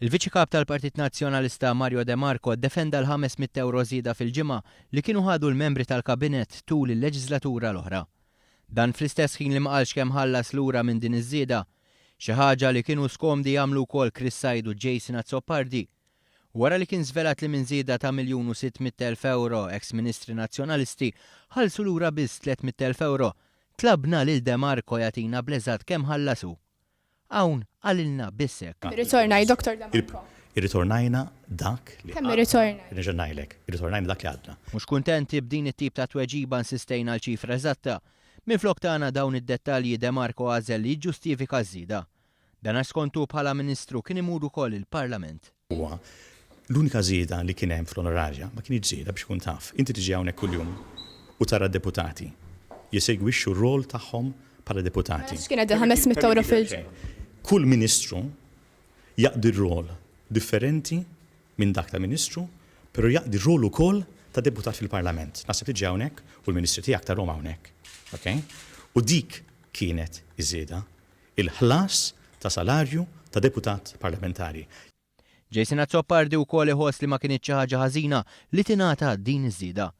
Il-Viċi Kap tal-Partit Nazzjonalista Mario De Marco ddefenda l-500 € żieda fil-ġimgħa li kienu ħadu l-membri tal-Kabinett tul il-leġislatura l-oħra. Dan fl-istess ħin li ma qalx kemm ħallas lura minn din iż-żieda, xi ħaġa li kienu skomdi jagħmlu wkoll Chris Said u Jason Azzopardi. Wara li kien żvelat li minn żieda ta' 1,600,000 € ex-Ministri Nazzjonalisti ħallsu lura biss 300,000 €, tlabna lil De Marco jagħtina bleżat kemm ħallasu. Hawn għalilna bissek. Irritornaj, Dr. De Marco. Irritornajna dak li Kemm irritornaj? Irriġernajlek, irritornajna dak li għadna. Mhux kuntenti b'din it-tip ta' tweġiba nsistejna l-ċifra eżatta, minflok tagħna dawn id-dettalji De Marco għażel li jiġġustifika żieda. Dan għax skontu bħala Ministru kien imur ukoll il-Parlament. Huwa l-unika żieda li kien hemm fl-onorarja ma kienx żieda biex tkun taf. Inti tiġi hawnhekk kuljum u tara d-deputati jisegwixxu r-rol tagħhom bħala deputati. X'kienet 500 € fil-ġimgħa? Kull ministru jaqdi r-rol differenti minn dak ta' ministru, però jaqdi r-rol ukoll ta' deputat fil-Parlament. Naħseb tiġi hawnhekk u l-Ministri tiegħek tarhom hawnhekk. Okay? U dik kienet iż-żieda il-ħlas ta' salarju ta' deputat parlamentari. Jason Azzopardi wkoll iħoss li ma kienx xi ħaġa ħażina li tingħata din iż-żieda.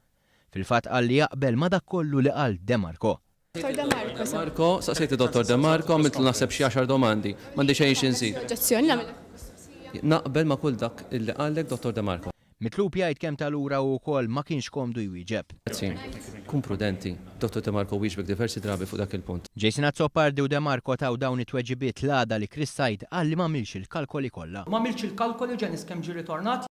Fil-fatt qal li jaqbel ma dak kollu li qal De Marco. Dr. De Marco. Marco, saqsejti Dr. De Marco, mitlu naħseb xi 10 domandi, m'għandi xejn xinżid. Oġġezzjoni nagħmel. Naqbel ma' kull dak illi qallek Dr. De Marco. Mitlub jgħid kemm tal-ura u wkoll ma kienx komdu jwieġeb. Kun prudenti, Dr. De Marco wieġbek diversi drabi fuq dak il-punt. Jason Azzopardi u De Marco taw dawn it-tweġibiet l-għada li Chris Said qal li ma milx il-kalkoli kollha. Ma milx il-kalkoli ġenis kemm ġi ritornat